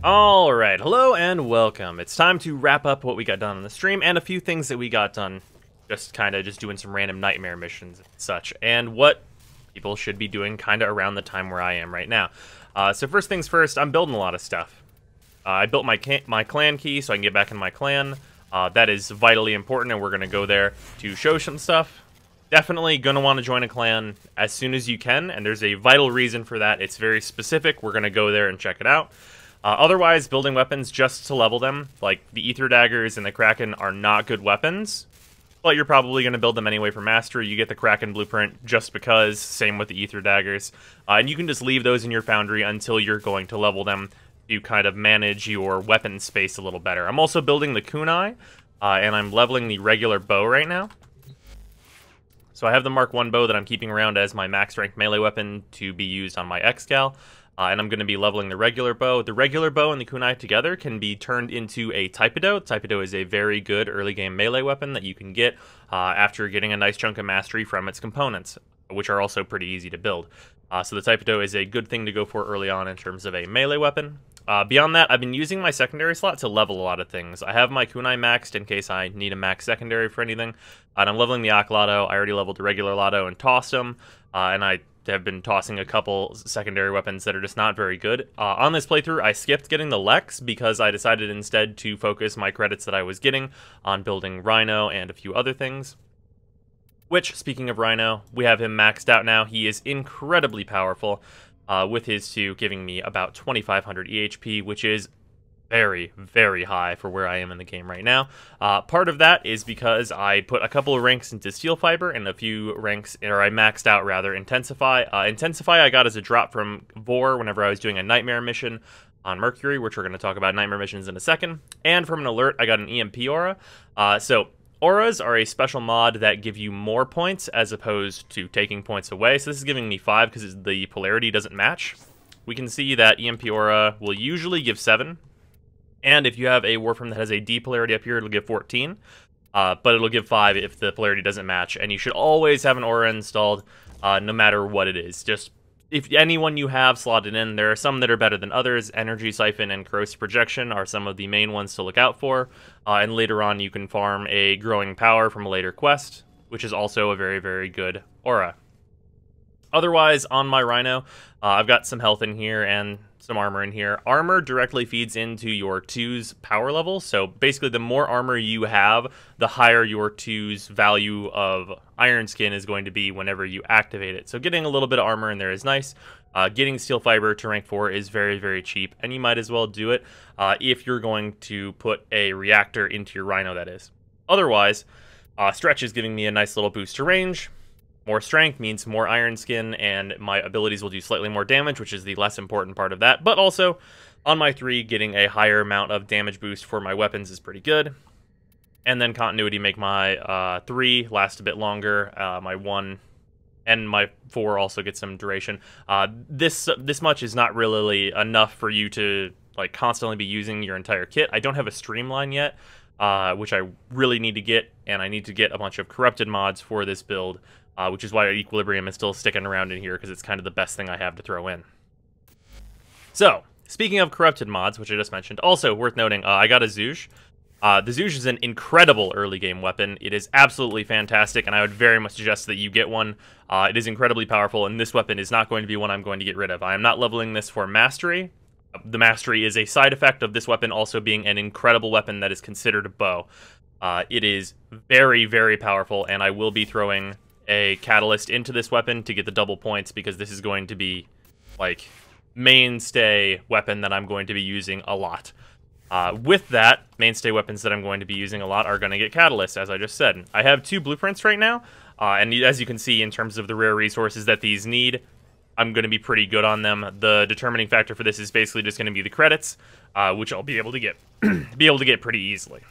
Alright, hello and welcome. It's time to wrap up what we got done on the stream and a few things that we got done just doing some random nightmare missions and such, and what people should be doing kind of around the time where I am right now. So first things first, I'm building a lot of stuff. I built my clan key so I can get back in my clan. That is vitally important, and we're going to go there to show some stuff. Definitely going to want to join a clan as soon as you can, and there's a vital reason for that. It's very specific. We're going to go there and check it out. Otherwise, building weapons just to level them, like the Ether Daggers and the Kraken, are not good weapons, but you're probably going to build them anyway for Mastery. You get the Kraken blueprint just because, same with the Ether Daggers, and you can just leave those in your foundry until you're going to level them to kind of manage your weapon space a little better. I'm also building the kunai, and I'm leveling the regular bow right now. So I have the Mark 1 bow that I'm keeping around as my max strength melee weapon to be used on my X-Cal. And I'm going to be leveling the regular bow. The regular bow and the kunai together can be turned into a Taipido. Taipido is a very good early game melee weapon that you can get after getting a nice chunk of mastery from its components, which are also pretty easy to build. So the Taipido is a good thing to go for early on in terms of a melee weapon. Beyond that, I've been using my secondary slot to level a lot of things. I have my kunai maxed in case I need a max secondary for anything. And I'm leveling the Lotto. I already leveled the regular Lotto and tossed them. And I have been tossing a couple secondary weapons that are just not very good. On this playthrough, I skipped getting the Lex because I decided instead to focus my credits that I was getting on building Rhino and a few other things. Which, speaking of Rhino, we have him maxed out now. He is incredibly powerful, with his 2 giving me about 2500 EHP, which is very, very high for where I am in the game right now. Part of that is because I put a couple of ranks into Steel Fiber and a few ranks, or I maxed out rather, Intensify. Intensify I got as a drop from Vor whenever I was doing a Nightmare mission on Mercury, which we're going to talk about Nightmare missions in a second. And from an alert, I got an EMP Aura. So Auras are a special mod that give you more points as opposed to taking points away. So this is giving me 5 because the polarity doesn't match. We can see that EMP Aura will usually give 7. And if you have a Warframe that has a D polarity up here, it'll give 14. But it'll give 5 if the polarity doesn't match. And you should always have an Aura installed, no matter what it is. Just, if anyone you have slotted in, there are some that are better than others. Energy Siphon and Corrosive Projection are some of the main ones to look out for. And later on, you can farm a Growing Power from a later quest, which is also a very, very good Aura. Otherwise, on my Rhino, I've got some health in here and some armor in here. Armor directly feeds into your 2's power level, so basically the more armor you have, the higher your 2's value of Iron Skin is going to be whenever you activate it. So getting a little bit of armor in there is nice. Getting Steel Fiber to rank 4 is very, very cheap, and you might as well do it if you're going to put a reactor into your Rhino, that is. Otherwise, Stretch is giving me a nice little boost to range. More strength means more Iron Skin, and my abilities will do slightly more damage, which is the less important part of that. But also, on my 3, getting a higher amount of damage boost for my weapons is pretty good. And then Continuity make my 3 last a bit longer. My 1 and my 4 also get some duration. This much is not really enough for you to like constantly be using your entire kit. I don't have a Streamline yet, which I really need to get, and I need to get a bunch of corrupted mods for this build. Which is why Equilibrium is still sticking around in here, because it's kind of the best thing I have to throw in. So, speaking of corrupted mods, which I just mentioned, also worth noting, I got a Zhuzh. The Zhuzh is an incredible early game weapon. It is absolutely fantastic, and I would very much suggest that you get one. It is incredibly powerful, and this weapon is not going to be one I'm going to get rid of. I am not leveling this for Mastery. The Mastery is a side effect of this weapon also being an incredible weapon that is considered a bow. It is very, very powerful, and I will be throwing a Catalyst into this weapon to get the double points, because this is going to be like mainstay weapon that I'm going to be using a lot. With that, mainstay weapons that I'm going to be using a lot are going to get Catalyst, as I just said. I have 2 blueprints right now, and as you can see in terms of the rare resources that these need, I'm going to be pretty good on them. The determining factor for this is basically just going to be the credits, which I'll be able to get pretty easily.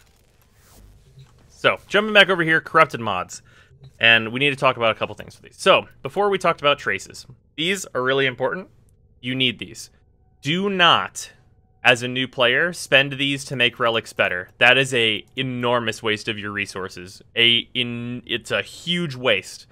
So, jumping back over here, corrupted mods. And we need to talk about a couple things for these. So, before we talked about traces, these are really important. You need these. Do not, as a new player, spend these to make relics better. That is a enormous waste of your resources. It's a huge waste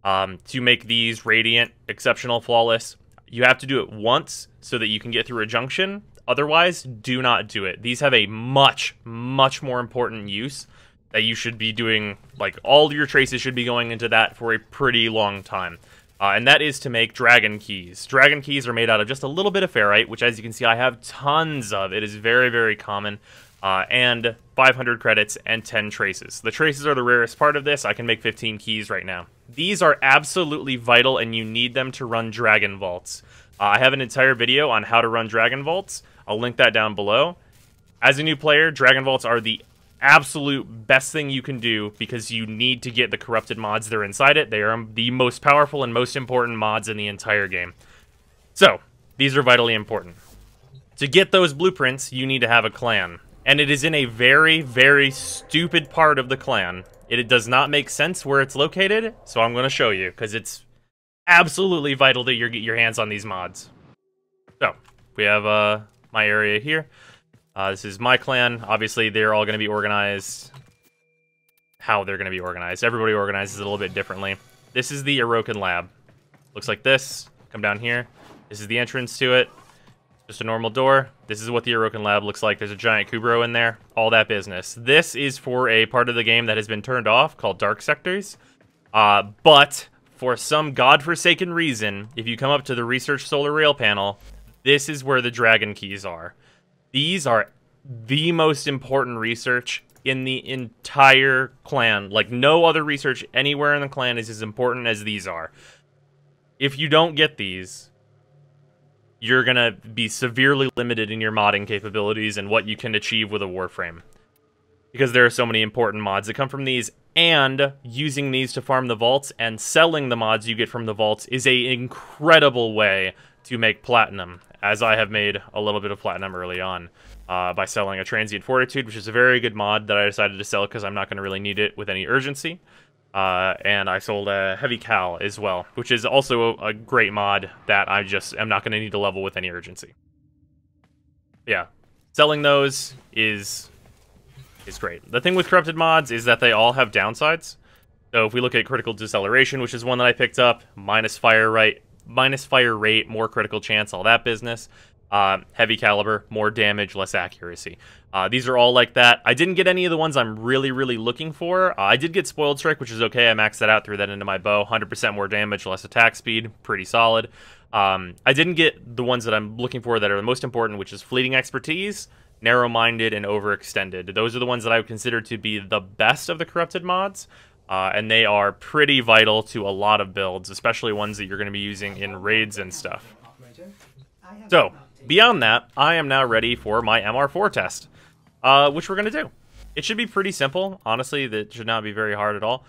to make these radiant, exceptional, flawless. You have to do it once so that you can get through a junction. Otherwise, do not do it. These have a much, much more important use that you should be doing. Like, all your traces should be going into that for a pretty long time. And that is to make dragon keys. Dragon keys are made out of just a little bit of ferrite, which, as you can see, I have tons of. It is very, very common. And 500 credits and 10 traces. The traces are the rarest part of this. I can make 15 keys right now. These are absolutely vital, and you need them to run dragon vaults. I have an entire video on how to run dragon vaults. I'll link that down below. As a new player, dragon vaults are the absolute best thing you can do because you need to get the corrupted mods that are inside it. They are the most powerful and most important mods in the entire game. So, these are vitally important. To get those blueprints, you need to have a clan. And it is in a very, very stupid part of the clan. It does not make sense where it's located, so I'm going to show you, because it's absolutely vital that you get your hands on these mods. So, we have my area here. This is my clan. Obviously, they're all going to be organized how they're going to be organized. Everybody organizes it a little bit differently. This is the Orokin lab. Looks like this. Come down here. This is the entrance to it. Just a normal door. This is what the Orokin lab looks like. There's a giant Kubro in there. All that business. This is for a part of the game that has been turned off called Dark Sectors. But for some godforsaken reason, if you come up to the Research Solar Rail panel, this is where the dragon keys are. These are the most important research in the entire clan. Like, no other research anywhere in the clan is as important as these are. If you don't get these, you're going to be severely limited in your modding capabilities and what you can achieve with a Warframe. Because there are so many important mods that come from these, and using these to farm the vaults and selling the mods you get from the vaults is an incredible way to make platinum, as I have made a little bit of platinum early on by selling a Transient Fortitude, which is a very good mod that I decided to sell because I'm not going to really need it with any urgency. And I sold a Heavy Cal as well, which is also a great mod that I just am not going to need to level with any urgency. Yeah, selling those is great. The thing with corrupted mods is that they all have downsides. So if we look at Critical Deceleration, which is one that I picked up, minus fire rate, more critical chance, all that business. Heavy caliber, more damage, less accuracy. These are all like that. I didn't get any of the ones I'm really, really looking for. I did get Spoiled Strike, which is okay. I maxed that out, threw that into my bow. 100% more damage, less attack speed. Pretty solid. I didn't get the ones that I'm looking for that are the most important, which is Fleeting Expertise, Narrow-Minded, and Overextended. Those are the ones that I would consider to be the best of the corrupted mods. And they are pretty vital to a lot of builds, especially ones that you're going to be using in raids and stuff. So, beyond that, I am now ready for my MR4 test, which we're going to do. It should be pretty simple. Honestly, that should not be very hard at all.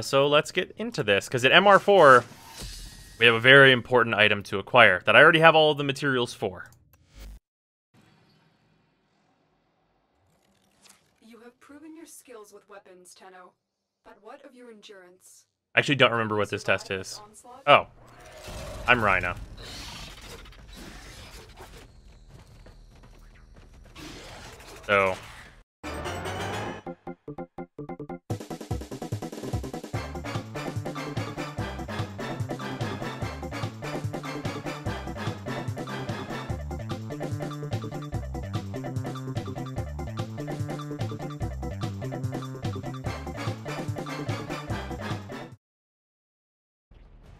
So let's get into this, because at MR4, we have a very important item to acquire that I already have all of the materials for. You have proven your skills with weapons, Tenno. But what of your endurance? I actually don't remember what this test is. Oh, I'm Rhino. So,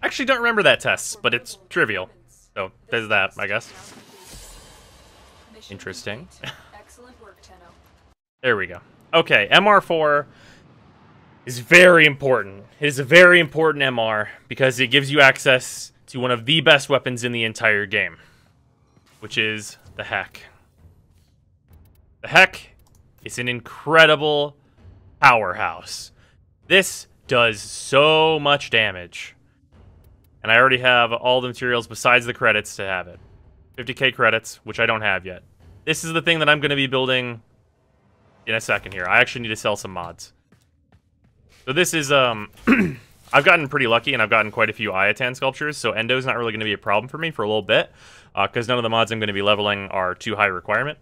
actually don't remember that test, but it's trivial. So, there's that, I guess. Interesting. There we go. Okay, MR4 is very important. It is a very important MR because it gives you access to one of the best weapons in the entire game, which is the Hek. The Hek is an incredible powerhouse. This does so much damage. And I already have all the materials besides the credits to have it. 50k credits, which I don't have yet. This is the thing that I'm going to be building in a second here. I actually need to sell some mods. So this is, I've gotten pretty lucky, and I've gotten quite a few Ayatan sculptures, so Endo's not really going to be a problem for me for a little bit, because none of the mods I'm going to be leveling are too high requirement.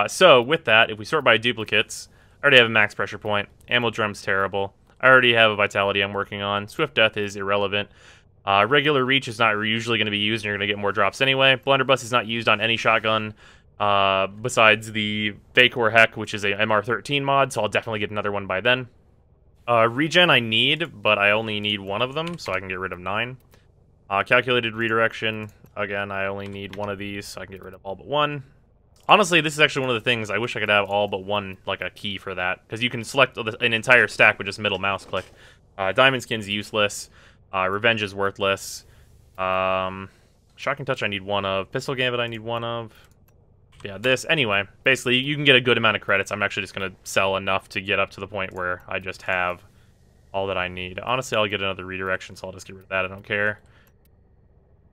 So with that, if we sort by duplicates, I already have a max pressure point. Ammo drum's terrible. I already have a vitality I'm working on. Swift death is irrelevant. Regular reach is not usually going to be used, and you're going to get more drops anyway. Blunderbuss is not used on any shotgun. besides the Vacor Hek, which is a MR13 mod, so I'll definitely get another one by then. Regen I need, but I only need one of them, so I can get rid of 9. Calculated redirection, again, I only need one of these, so I can get rid of all but one. Honestly, this is actually one of the things I wish I could have all but one, like a key for that, because you can select an entire stack with just middle mouse click. Diamond Skin's useless. Revenge is worthless. Shocking Touch I need one of. Pistol Gambit I need one of. Yeah, this. Anyway, basically, you can get a good amount of credits. I'm actually just going to sell enough to get up to the point where I just have all that I need. Honestly, I'll get another redirection, so I'll just get rid of that. I don't care.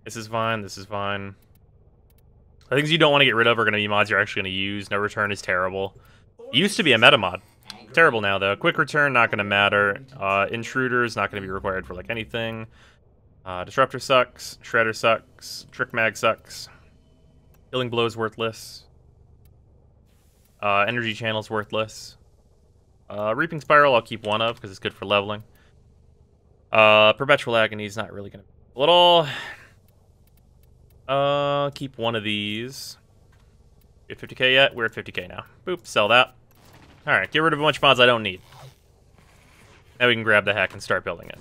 This is fine. This is fine. The things you don't want to get rid of are going to be mods you're actually going to use. No Return is terrible. It used to be a meta mod. Terrible now, though. Quick Return, not going to matter. Intruder is not going to be required for, like, anything. Disruptor sucks. Shredder sucks. Trick Mag sucks. Killing Blow is worthless. Energy Channel's worthless. Reaping Spiral I'll keep one of, because it's good for leveling. Perpetual Agony is not really going to be at all. Keep one of these. We at 50k yet? We're at 50k now. Boop, sell that. Alright, get rid of a bunch of mods I don't need. Now we can grab the Hek and start building it.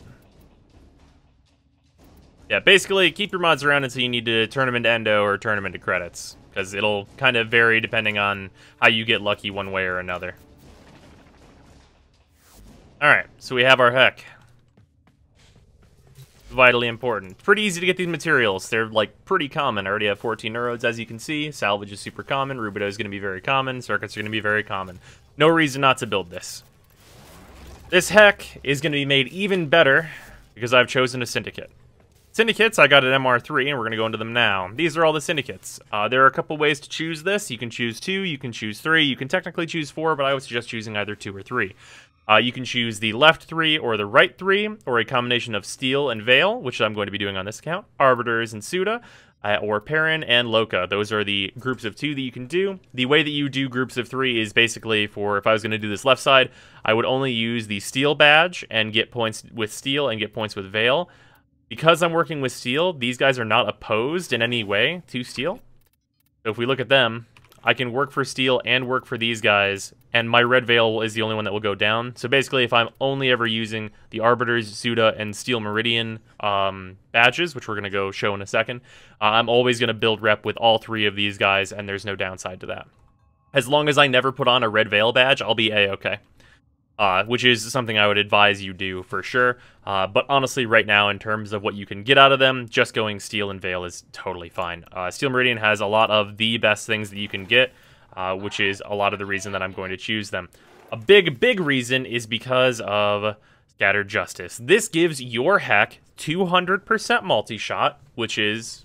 Yeah, basically, keep your mods around until you need to turn them into endo or turn them into credits. Because it'll kind of vary depending on how you get lucky one way or another. Alright, so we have our Hek. Vitally important. Pretty easy to get these materials. They're, like, pretty common. I already have 14 neurodes, as you can see. Salvage is super common. Rubido is going to be very common. Circuits are going to be very common. No reason not to build this. This Hek is going to be made even better because I've chosen a Syndicate. Syndicates, I got an MR3, and we're going to go into them now. These are all the Syndicates. There are a couple ways to choose this. You can choose 2, you can choose 3, you can technically choose 4, but I would suggest choosing either 2 or 3. You can choose the left 3 or the right 3, or a combination of Steel and Veil, which I'm going to be doing on this account, Arbiters and Suda, or Perrin and Loka. Those are the groups of 2 that you can do. The way that you do groups of 3 is basically for, if I was going to do this left side, I would only use the Steel badge and get points with Steel and get points with Veil. Because I'm working with Steel, these guys are not opposed in any way to Steel. So if we look at them, I can work for Steel and work for these guys, and my Red Veil is the only one that will go down. So basically, if I'm only ever using the Arbiters, Suda, and Steel Meridian badges, which we're going to go show in a second, I'm always going to build rep with all 3 of these guys, and there's no downside to that. As long as I never put on a Red Veil badge, I'll be A-okay. Which is something I would advise you do for sure. But honestly, right now, in terms of what you can get out of them, just going Steel and Veil is totally fine. Steel Meridian has a lot of the best things that you can get, which is a lot of the reason that I'm going to choose them. A big reason is because of Scattered Justice. This gives your Hek 200% multi-shot, which is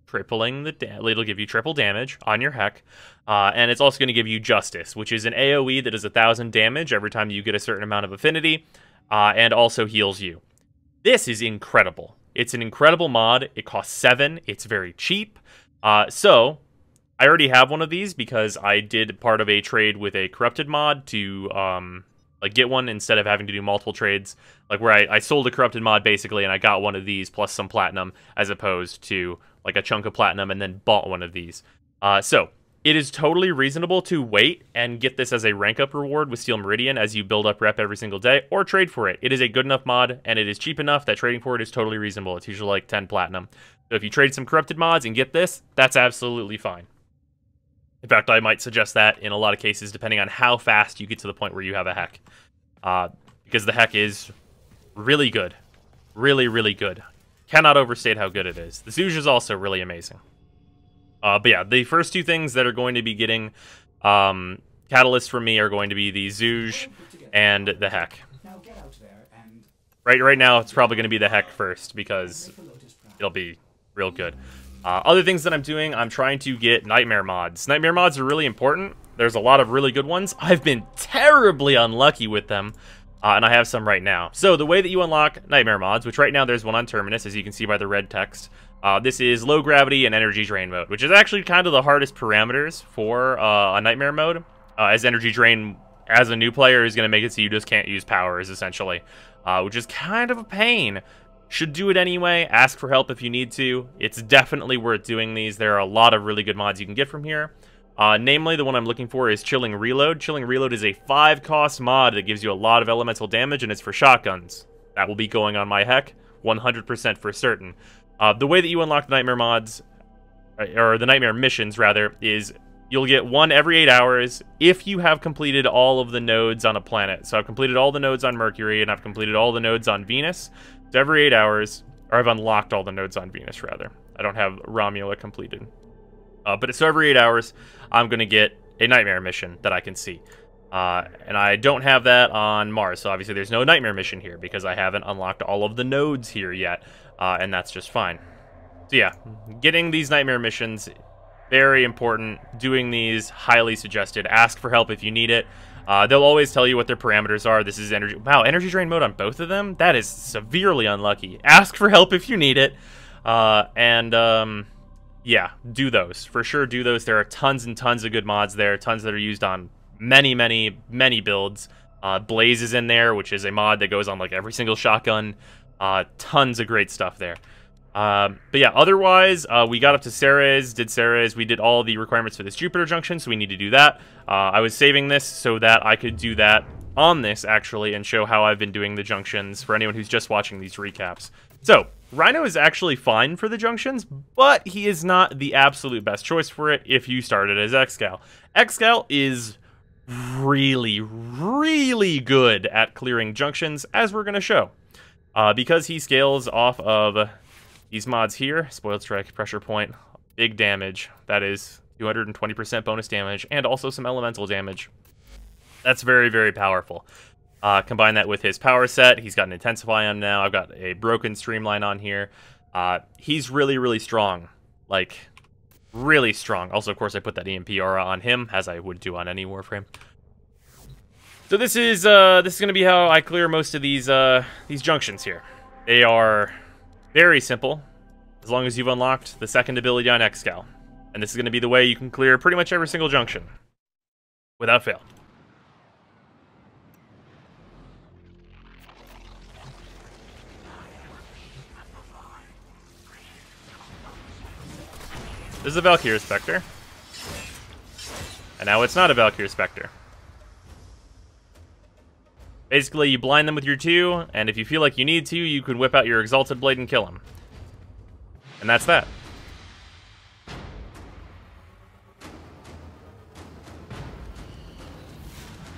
tripling it'll give you triple damage on your Hek. And it's also going to give you Justice, which is an AoE that is 1,000 damage every time you get a certain amount of affinity, and also heals you. This is incredible. It's an incredible mod. It costs 7. It's very cheap. So, I already have one of these because I did part of a trade with a Corrupted mod to like get one instead of having to do multiple trades. Like where I sold a Corrupted mod basically, and I got one of these plus some platinum, as opposed to like a chunk of platinum and then bought one of these. So, it is totally reasonable to wait and get this as a rank up reward with Steel Meridian as you build up rep every single day, or trade for it. It is a good enough mod, and it is cheap enough that trading for it is totally reasonable. It's usually like 10 platinum. So if you trade some Corrupted mods and get this, that's absolutely fine. In fact, I might suggest that in a lot of cases, depending on how fast you get to the point where you have a Hek. Because the Hek is really good. Really good. Cannot overstate how good it is. The Zooj is also really amazing. But yeah, the first 2 things that are going to be getting catalysts from me are going to be the Zooj and the Hek. Right now, it's probably going to be the Hek first because it'll be real good. Other things that I'm doing, I'm trying to get Nightmare mods. Nightmare mods are really important. There's a lot of really good ones. I've been terribly unlucky with them, and I have some right now. So the way that you unlock Nightmare mods, which right now there's one on Terminus, as you can see by the red text. This is low gravity and energy drain mode, which is actually kind of the hardest parameters for a Nightmare mode, as energy drain as a new player is going to make it so you just can't use powers, essentially, which is kind of a pain. Should do it anyway. Ask for help if you need to. It's definitely worth doing these. There are a lot of really good mods you can get from here. Namely, the one I'm looking for is Chilling Reload. Chilling Reload is a 5-cost mod that gives you a lot of elemental damage, and it's for shotguns. That will be going on my Hek, 100% for certain. The way that you unlock the Nightmare mods, or the Nightmare missions, rather, is you'll get one every 8 hours if you have completed all of the nodes on a planet. So I've completed all the nodes on Mercury, and I've completed all the nodes on Venus. So every 8 hours, or I've unlocked all the nodes on Venus, rather. I don't have Romula completed. But so every 8 hours, I'm going to get a Nightmare mission that I can see. And I don't have that on Mars, so obviously there's no Nightmare mission here because I haven't unlocked all of the nodes here yet, and that's just fine. So yeah, getting these Nightmare missions, very important. Doing these, highly suggested. Ask for help if you need it. They'll always tell you what their parameters are. This is energy... Wow, energy drain mode on both of them? That is severely unlucky. Ask for help if you need it. Yeah, do those. For sure, do those. There are tons and tons of good mods there. Tons that are used on many, many, many builds. Blaze is in there, which is a mod that goes on like every single shotgun. Tons of great stuff there. But yeah, otherwise, we got up to Ceres, did Ceres. We did all the requirements for this Jupiter junction, so we need to do that. I was saving this so that I could do that on this, actually, and show how I've been doing the junctions for anyone who's just watching these recaps. So, Rhino is actually fine for the junctions, but he is not the absolute best choice for it if you started as Excal. Excal is really, really good at clearing junctions, as we're going to show. Because he scales off of these mods here, Spoiled Strike, Pressure Point, big damage, that is 220% bonus damage, and also some elemental damage. That's very, very powerful. Combine that with his power set. He's got an Intensify on now. I've got a Broken Streamline on here. He's really, really strong. Like, really strong. Also, of course, I put that EMP aura on him, as I would do on any Warframe. So this is going to be how I clear most of these junctions here. They are very simple, as long as you've unlocked the second ability on Excal. And this is going to be the way you can clear pretty much every single junction, without fail. This is a Valkyrie Spectre. And now it's not a Valkyrie Spectre. Basically, you blind them with your 2, and if you feel like you need to, you can whip out your Exalted Blade and kill him. And that's that.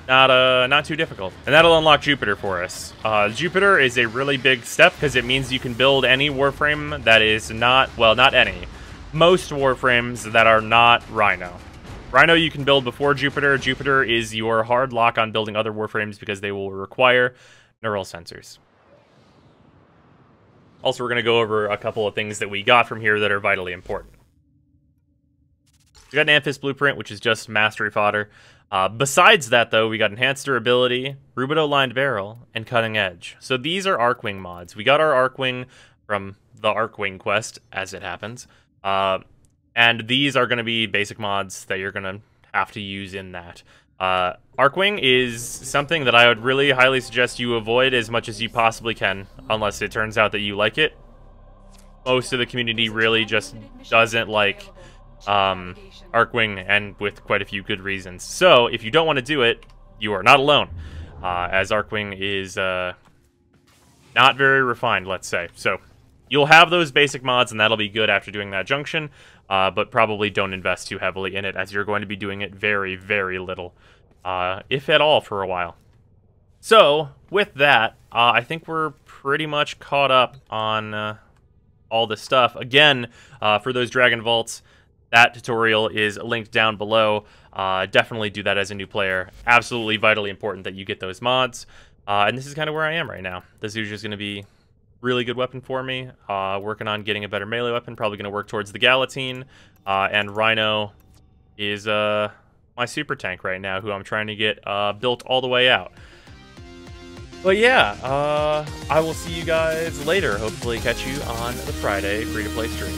Not too difficult. And that'll unlock Jupiter for us. Jupiter is a really big step, because it means you can build any Warframe that is not, well, not any. Most Warframes that are not Rhino. Rhino you can build before Jupiter. Jupiter is your hard lock on building other Warframes because they will require neural sensors. Also, we're going to go over a couple of things that we got from here that are vitally important. We got an Amphis Blueprint, which is just mastery fodder. Besides that, though, we got Enhanced Durability, Rubido Lined Barrel, and Cutting Edge. So these are Arcwing mods. We got our Arcwing from the Arcwing quest, as it happens. And these are going to be basic mods that you're going to have to use in that. Arcwing is something that I would really highly suggest you avoid as much as you possibly can, unless it turns out that you like it. Most of the community really just doesn't like Arcwing, and with quite a few good reasons. So, if you don't want to do it, you are not alone, as Arcwing is not very refined, let's say. So, you'll have those basic mods, and that'll be good after doing that junction, but probably don't invest too heavily in it, as you're going to be doing it very, very little, if at all, for a while. So, with that, I think we're pretty much caught up on all this stuff. Again, for those Dragon Vaults, that tutorial is linked down below. Definitely do that as a new player. Absolutely vitally important that you get those mods. And this is kind of where I am right now. This is just going to be really good weapon for me. Working on getting a better melee weapon. Probably going to work towards the Galatine. And Rhino is my super tank right now, who I'm trying to get built all the way out. But yeah, I will see you guys later. Hopefully catch you on the Friday free-to-play stream.